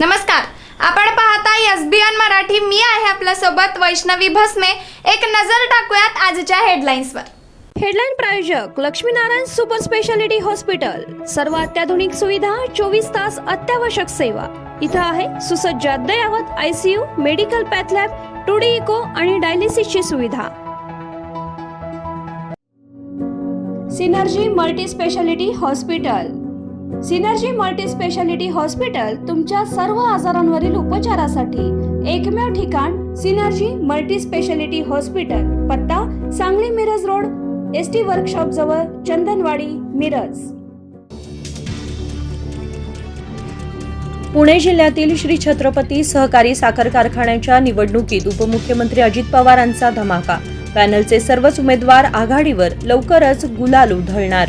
नमस्कार, आपण पाहताय एसबीएन मराठी. मी आहे आपल्या सोबत वैष्णवी भस्मे. एक नजर टाकूयात आजच्या हेडलाईन्सवर. हेडलाईन प्रायोजक लक्ष्मीनारायण सुपर स्पेशालिटी हॉस्पिटल. सर्व अत्याधुनिक सुविधा, 24 तास अत्यावश्यक सेवा. इथं आहे सुसज्ज अद्ययावत ICU, medical path lab, 2D echo आणि डायलिसिसची सुविधा. Synergy multi speciality hospital. Synergy multi speciality hospital तुमच्या सर्व आजारांवरील उपचारासाठी एकमेव ठिकाण. Synergy multi speciality hospital. पत्ता Sangli Miraj road, ST workshop जवळ, चंदनवाडी, मिरज. पुणे जिल्ह्यातील श्री छत्रपती सहकारी साखर कारखान्याच्या निवडणुकीत उपमुख्यमंत्री अजित पवारांचा धमाका. पॅनलचे सर्वच उमेदवार आघाडीवर, लवकरच गुलाल उधळणार.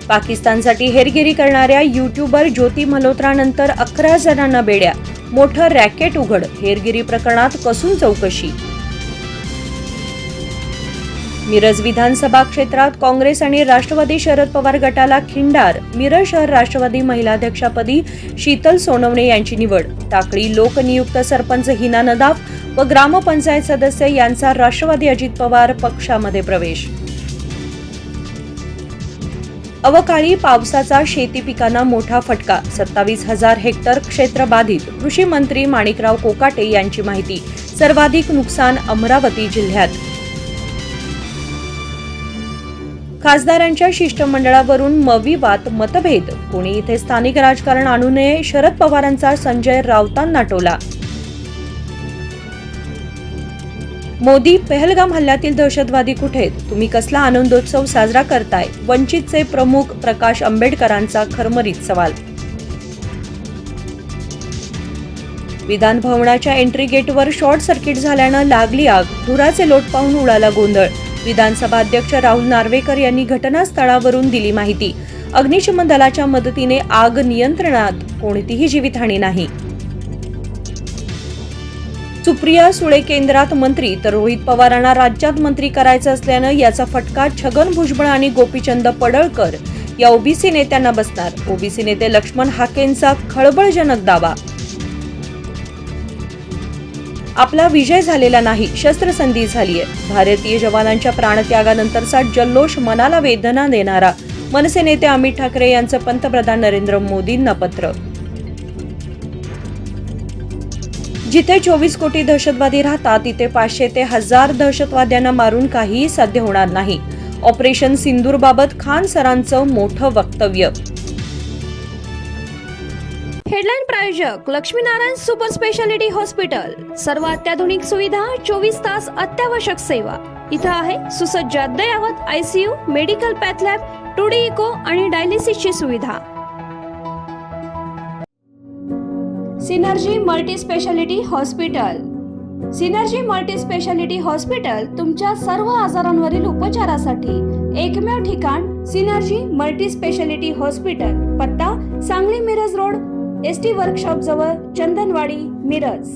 पाकिस्तानसाठी हेरगिरी करणाऱ्या युट्यूबर ज्योती मल्होत्रानंतर 11 जणांना बेड्या. मोठं रॅकेट उघड. हेरगिरी प्रकरणात कसून चौकशी. मिरज विधानसभा क्षेत्रात काँग्रेस आणि राष्ट्रवादी शरद पवार गटाला खिंडार. मिरज शहर राष्ट्रवादी महिलाध्यक्षपदी शीतल सोनवणे यांची निवड. टाकळी लोकनियुक्त सरपंच हिना नदाफ व ग्रामपंचायत सदस्य यांचा राष्ट्रवादी अजित पवार पक्षामध्ये प्रवेश. अवकाळी पावसाचा शेती पिकांना मोठा फटका. 27,000 हेक्टर क्षेत्र बाधित. कृषी मंत्री माणिकराव कोकाटे यांची माहिती. सर्वाधिक नुकसान अमरावती जिल्ह्यात. खासदारांच्या शिष्टमंडळावरून मविवाद मतभेद. कोणी इथे स्थानिक राजकारण आणू नये. शरद पवारांचा संजय राऊतांना टोला. मोदी पहलगाम हल्ल्यातील दहशतवादी कुठेत? तुम्ही कसला आनंदोत्सव साजरा करताय? वंचितचे प्रमुख प्रकाश आंबेडकरांचा खरमरीत सवाल. विधान भवनाच्या एंट्री गेटवर शॉर्ट सर्किट झाल्यानं लागली आग. धुराचे लोट पाहून उडाला गोंधळ. विधानसभा अध्यक्ष राहुल नार्वेकर यांनी घटनास्थळावरून दिली माहिती. अग्निशमन दलाच्या मदतीने आग नियंत्रणात. कोणतीही जीवितहानी नाही. सुप्रिया सुळे केंद्रात मंत्री तर रोहित पवारांना राज्यात मंत्री करायचं असल्यानं याचा फटका छगन भुजबळ आणि गोपीचंद पडळकर या ओबीसी नेत्यांना बसणार. ओबीसी नेते लक्ष्मण हाकेंचा खळबळजनक दावा. आपला विजय झालेला नाही, शस्त्रसंधी झालीय. भारतीय जवानांच्या प्राणत्यागानंतरचा जल्लोष मनाला वेदना देणारा. मनसे नेते अमित ठाकरे यांचं पंतप्रधान नरेंद्र मोदींना पत्र. जिथे 24 कोटी दहशतवादी राहतात तिथे 500 ते 1000 दहशतवाद्यांना मारून काहीही साध्य होणार नाही. ऑपरेशन सिंदूरबाबत खान सरांचं मोठं वक्तव्य. हेडलाईन प्रायोजक लक्ष्मीनारायण सुपर स्पेशालिटी हॉस्पिटल. सर्व अत्याधुनिक सुविधा, 24 तास अत्यावश्यक सेवा. इथं आहे सुसज्ज अद्ययावत ICU, medical path lab, 2D echo आणि डायलिसिसची सुविधा. Synergy multi speciality hospital. Synergy multi speciality hospital तुमच्या सर्व आजारांवरील उपचारासाठी एकमेव ठिकाण. Synergy multi speciality hospital. पत्ता Sangli Miraj road, ST workshop जवळ, चंदनवाडी, मिरज.